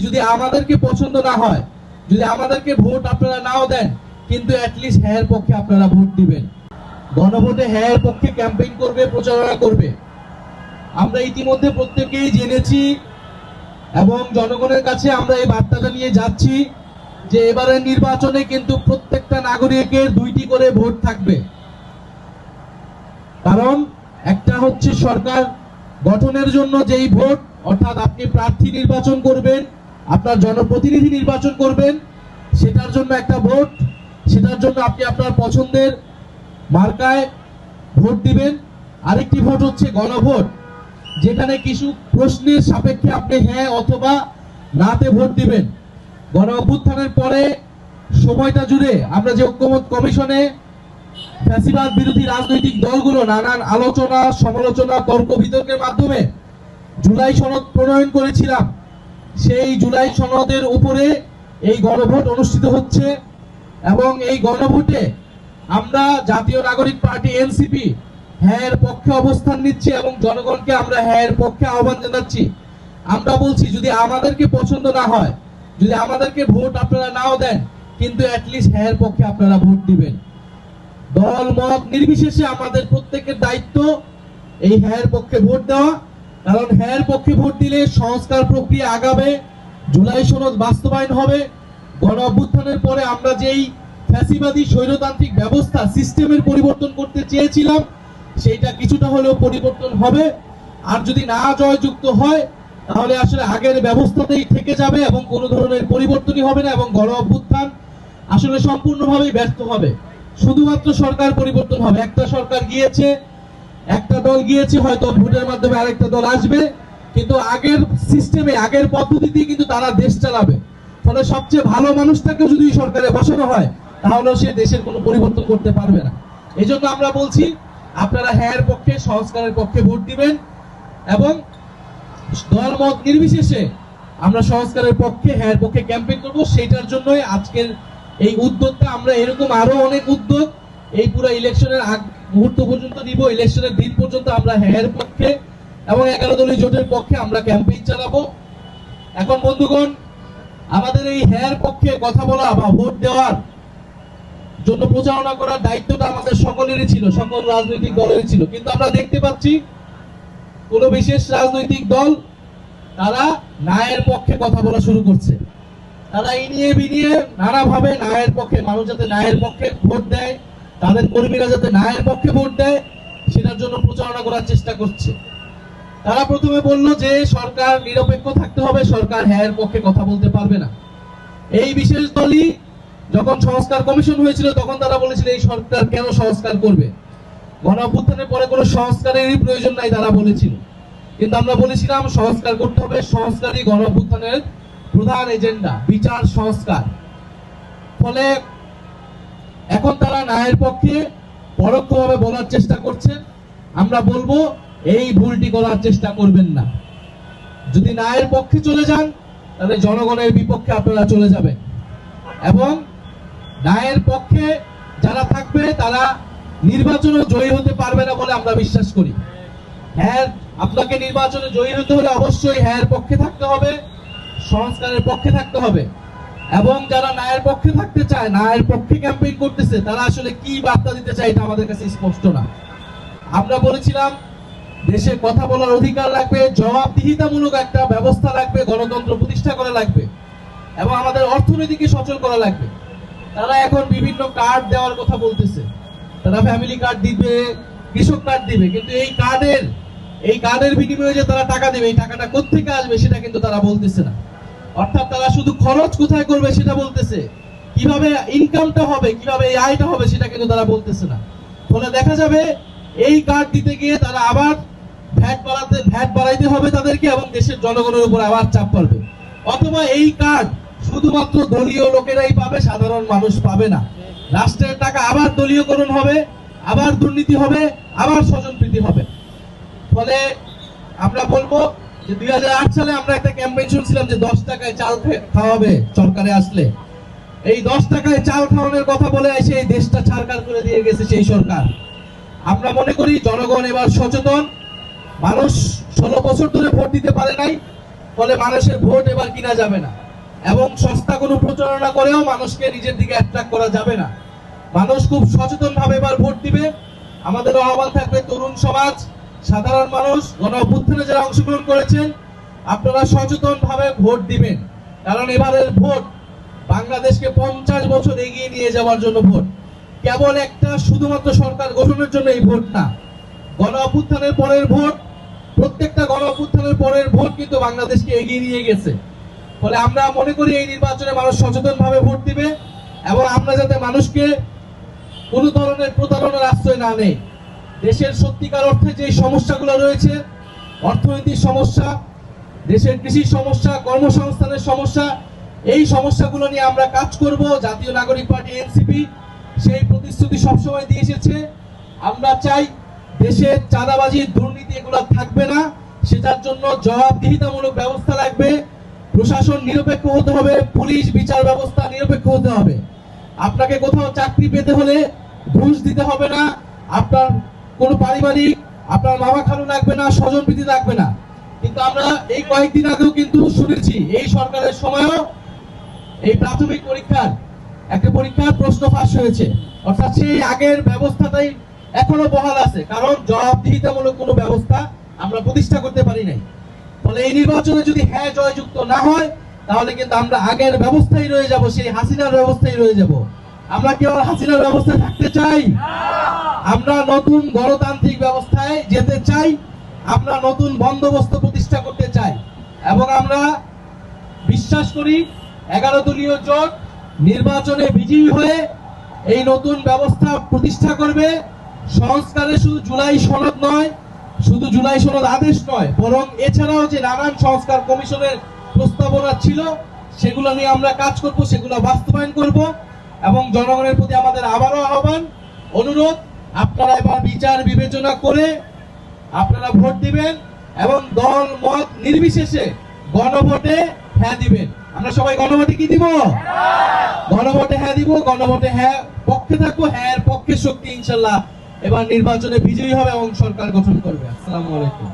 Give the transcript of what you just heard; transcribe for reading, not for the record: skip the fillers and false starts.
যদি আমাদেরকে পছন্দ না হয়, যদি আমাদেরকে ভোট আপনারা নাও দেন, কিন্তু অ্যাটলিস্ট হ্যাঁ পক্ষে আপনারা ভোট দিবেন। গণভোটে হ্যাঁ পক্ষে ক্যাম্পেইন করবে, প্রচারণা করবে। আমরা ইতিমধ্যে প্রত্যেকেই জেনেছি এবং জনগণের কাছে আমরা এই বার্তাটা নিয়ে যাচ্ছি যে এবারের নির্বাচনে কিন্তু প্রত্যেকটা নাগরিকের 2টি করে ভোট থাকবে। কারণ একটা হচ্ছে সরকার গঠনের জন্য যেই ভোট, অর্থাৎ আপনি প্রার্থী নির্বাচন করবেন, আপনার জনপ্রতিনিধি নির্বাচন করবেন, সেটার জন্য একটা ভোট, সেটার জন্য আপনি আপনার পছন্দের মার্কায় ভোট দিবেন। আরেকটি ভোট হচ্ছে গণভোট, যেখানে কিছু প্রশ্নের সাপেক্ষে আপনি হ্যাঁ অথবা নাতে ভোট দিবেন। গণ অভ্যুত্থানের পরে সময়টা জুড়ে আমরা যে ঐক্যমত কমিশনে ফ্যাসিবাদ বিরোধী রাজনৈতিক দলগুলো নানান আলোচনা, সমালোচনা, তর্ক বিতর্কের মাধ্যমে জুলাই সনদ প্রণয়ন করেছিলাম, সেই জুলাই সনদের উপরে এই গণভোট অনুষ্ঠিত হচ্ছে। এবং এই গণভোটে আমরা জাতীয় নাগরিক পার্টি এনসিপি হ্যাঁ পক্ষে অবস্থান নিচ্ছি এবং জনগণকে আমরা হ্যাঁ পক্ষে আহ্বান জানাচ্ছি। আমরা বলছি যদি আমাদেরকে পছন্দ না হয়, যদি আমাদেরকে ভোট আপনারা নাও দেন, কিন্তু অ্যাটলিস্ট হ্যাঁ পক্ষে আপনারা ভোট দিবেন। দল মত নির্বিশেষে আমাদের প্রত্যেকের দায়িত্ব এই হ্যাঁ পক্ষে ভোট দেওয়া। কারণ হ্যাঁ পক্ষে ভোট দিলে সংস্কার প্রক্রিয়া আগাবে, জুলাই সনদ বাস্তবায়ন হবে। গণ অভ্যুত্থানের পরে আমরা যেই ফ্যাসিবাদী স্বৈরতান্ত্রিক ব্যবস্থা সিস্টেমের পরিবর্তন করতে চেয়েছিলাম, সেইটা কিছুটা হলেও পরিবর্তন হবে। আর যদি না জয়যুক্ত হয়, তাহলে আসলে আগের ব্যবস্থাতেই থেকে যাবে এবং কোনো ধরনের পরিবর্তনই হবে না এবং গণ অভ্যুত্থান আসলে সম্পূর্ণভাবেই ব্যর্থ হবে। শুধুমাত্র সরকার পরিবর্তন হবে। একটা সরকার গিয়েছে, একটা দল গিয়েছে, হয়তো ভোটের মাধ্যমে আরেকটা দল আসবে, কিন্তু আগের সিস্টেমে, আগের পদ্ধতিতে কিন্তু তারা দেশ চালাবে। ফলে সবচেয়ে ভালো মানুষটাকে যদি সরকারে বসানো হয়, তাহলে সে দেশের কোনো পরিবর্তন করতে পারবে না। এই জন্য আমরা বলছি আপনারা হ্যাঁ পক্ষে, সংস্কারের পক্ষে ভোট দিবেন এবং দল মত নির্বিশেষে আমরা সংস্কারের পক্ষে, হ্যাঁ পক্ষে ক্যাম্পেইন করব। সেইটার জন্যই আজকের এই উদ্যোগটা। আমরা এরকম আরো অনেক উদ্যোগ এই পুরো ইলেকশনের আগ মুহূর্ত পর্যন্ত নিব। ইলেকশনের দিন পর্যন্ত আমরা হ্যাঁ পক্ষে এবং 11 দলীয় জোটের পক্ষে আমরা ক্যাম্পেইন চালাবো। এখন বন্ধুগণ, আমাদের এই হ্যাঁ পক্ষে কথা বলা বা ভোট দেওয়ার জন্য প্রচারণা করার দায়িত্বটা আমাদের সকলেরই ছিল, সকল রাজনৈতিক দলেরই ছিল। কিন্তু আমরা দেখতে পাচ্ছি কোন বিশেষ রাজনৈতিক দল তারা ন্যায়ের পক্ষে কথা বলা শুরু করছে। তারা ইনিয়ে বিনিয়ে নানাভাবে ন্যায়ের পক্ষে, মানুষ যাতে ন্যায়ের পক্ষে ভোট দেয়, তাদের কর্মীরা যাতে ন্যায়ের পক্ষে ভোট দেয়, সেটার জন্য প্রচারণা করার চেষ্টা করছে। তারা প্রথমে বলল যে সরকার নিরপেক্ষ থাকতে হবে, সরকার হ্যাঁ পক্ষে কথা বলতে পারবে না। এই বিশেষ দলই যখন সংস্কার কমিশন হয়েছিল, তখন তারা বলেছিল এই সরকার কেন সংস্কার করবে, গণ অভ্যুত্থানের পরে কোনো সংস্কারেরই প্রয়োজন নাই তারা বলেছিল। কিন্তু আমরা বলেছিলাম সংস্কার করতে হবে, সংস্কারই গণ অভ্যুত্থানের প্রধান এজেন্ডা, বিচার সংস্কার। ফলে এখন তারা ন্যায়ের পক্ষে পরোক্ষভাবে বলার চেষ্টা করছে। আমরা বলবো এই ভুলটি করার চেষ্টা করবেন না। যদি ন্যায়ের পক্ষে চলে যান, তাহলে জনগণের বিপক্ষে আপনারা চলে যাবেন এবং ন্যায়ের পক্ষে যারা থাকবে তারা নির্বাচনে জয়ী হতে পারবে না বলে আমরা বিশ্বাস করি। হ্যাঁ, আপনাকে নির্বাচনে জয়ী হতে হলে অবশ্যই হ্যাঁ পক্ষে থাকতে হবে, সংস্কারের পক্ষে থাকতে হবে। এবং যারা ন্যায়ের পক্ষে থাকতে চায়, ন্যায়ের পক্ষে ক্যাম্পেইন করতেছে, তারা আসলে কি বার্তা দিতে চায় এটা আমাদের কাছে স্পষ্ট না। আমরা বলেছিলাম দেশে কথা বলার অধিকার লাগবে, জবাবদিহিতামূলক একটা ব্যবস্থা লাগবে, গণতন্ত্র প্রতিষ্ঠা করা লাগবে এবং আমাদের অর্থনীতিকে সচল করা লাগবে। তারা এখন বিভিন্ন কার্ড দেওয়ার কথা বলতেছে, তারা ফ্যামিলি কার্ড দিবে, কৃষক কার্ড দিবে, কিন্তু এই কার্ডের বিনিময়ে যে তারা টাকা দেবে, এই টাকাটা কোত্থেকে আসবে সেটা কিন্তু তারা বলতেছে না। অর্থাৎ তারা শুধু খরচ কোথায় করবে সেটা বলতেছে, কিভাবে ইনকামটা হবে, কিভাবে এই আয়টা হবে সেটা কিন্তু তারা বলতেছে না। ফলে দেখা যাবে এই কার্ড দিতে গিয়ে তারা আবার ভ্যাট বাড়াইতে হবে তাদেরকে এবং দেশের জনগণের উপর আবার চাপ পড়বে। অথবা এই কার্ড শুধুমাত্র দলীয় লোকেরাই পাবে, সাধারণ মানুষ পাবে না। রাষ্ট্রের টাকা আবার দলীয়করণ হবে, আবার দুর্নীতি হবে, আবার স্বজনপ্রীতি হবে। ফলে আমরা বলবো যে 2008 সালে আমরা একটা ক্যাম্পেইন শুনছিলাম যে 10 টাকায় চাল খাওয়াবে সরকারে আসলে। এই 10 টাকায় চাল খাওয়ানোর কথা বলে এসে এই দেশটা ছারখার করে দিয়ে গেছে সেই সরকার। আমরা মনে করি জনগণ এবার সচেতন। মানুষ 16 বছর ধরে ভোট দিতে পারে নাই, ফলে মানুষের ভোট এবার কিনা যাবে না, এবং সস্তা কোনো প্রচারণা করেও মানুষকে নিজের দিকে অ্যাট্রাক্ট করা যাবে না। মানুষ খুব সচেতন ভাবে এবার ভোট দিবে। আমাদের আহ্বান থাকবে তরুণ সমাজ, সাধারণ মানুষ, গণ অভ্যুত্থানে যারা অংশগ্রহণ করেছেন, আপনারা সচেতন ভাবে ভোট দিবেন। কারণ এবারের ভোট বাংলাদেশকে 50 বছর এগিয়ে নিয়ে যাওয়ার জন্য ভোট। কেবল একটা শুধুমাত্র সরকার গঠনের জন্য এই ভোট না, গণ অভ্যুত্থানের পরের ভোট, প্রত্যেকটা গণ অভ্যুত্থানের পরের ভোট কিন্তু বাংলাদেশকে এগিয়ে নিয়ে গেছে। ফলে আমরা মনে করি এই নির্বাচনে মানুষ সচেতন ভাবে ভোট দিবে, এবং আমরা যাতে মানুষকে কোনো ধরনের প্রতারণার আশ্রয় না নেই। দেশের সত্যিকার অর্থে যে সমস্যাগুলো রয়েছে, অর্থনৈতিক সমস্যা, দেশের কৃষি সমস্যা, কর্মসংস্থানের সমস্যা, এই সমস্যাগুলো নিয়ে আমরা কাজ করব। জাতীয় নাগরিক পার্টি এনসিপি সেই প্রতিশ্রুতি সবসময় দিয়ে এসেছে। আমরা চাই দেশের চাঁদাবাজি, দুর্নীতি এগুলো থাকবে না, সেটার জন্য জবাবদিহিতামূলক ব্যবস্থা লাগবে। প্রশাসন নিরপেক্ষ হতে হবে, পুলিশ বিচার ব্যবস্থা নিরপেক্ষ হতে হবে। আপনাকে কোথাও চাকরি পেতে হলে ঘুষ দিতে হবে না, আপনার কোনো পারিবারিক, আপনার মামা খালু লাগবে না, স্বজনপ্রীতি লাগবে না। কিন্তু আমরা এই কয়েকদিন আগেও কিন্তু শুনেছি এই সরকারের সময়ও এই প্রাথমিক পরীক্ষার একটা পরীক্ষার প্রশ্ন ফাঁস হয়েছে, অর্থাৎ সেই আগের ব্যবস্থাটাই এখনো বহাল আছে, কারণ জবাবদিহিতামূলক কোনো ব্যবস্থা আমরা প্রতিষ্ঠা করতে পারি নাই। ফলে এই নির্বাচনে যদি হ্যাঁ জয়যুক্ত না হয়, তাহলে কিন্তু আমরা আগের ব্যবস্থায় রয়ে যাব, সেই হাসিনার ব্যবস্থায় রয়ে যাব। আমরা কি আর হাসিনার ব্যবস্থায় থাকতে চাই? আমরা নতুন গণতান্ত্রিক ব্যবস্থায় যেতে চাই, আমরা নতুন বন্দোবস্ত প্রতিষ্ঠা করতে চাই, এবং আমরা বিশ্বাস করি 11 দলীয় জোট নির্বাচনে বিজয়ী হয়ে এই নতুন ব্যবস্থা প্রতিষ্ঠা করবে। সংস্কারে শুধু জুলাই সনদ নয়, শুধু জুলাই সনদ আদেশ নয়, বরং এছাড়াও যে নানান সংস্কার কমিশনের প্রস্তাবনা ছিল, সেগুলো নিয়ে আমরা কাজ করব, সেগুলো বাস্তবায়ন করব। এবং জনগণের প্রতি আমাদের আবারও আহ্বান, অনুরোধ, আপনারা এবার বিচার বিবেচনা করে আপনারা ভোট দিবেন, এবং দল মত নির্বিশেষে গণভোটে হ্যাঁ দিবেন। আমরা সবাই গণভোটে কি দিব? গণভোটে হ্যাঁ দিব। গণভোটে হ্যাঁ পক্ষে থাকবো, হ্যাঁ এর পক্ষে শক্তি ইনশাল্লাহ এবার নির্বাচনে বিজয়ী হবে এবং সরকার গঠন করবে। আসসালামু আলাইকুম।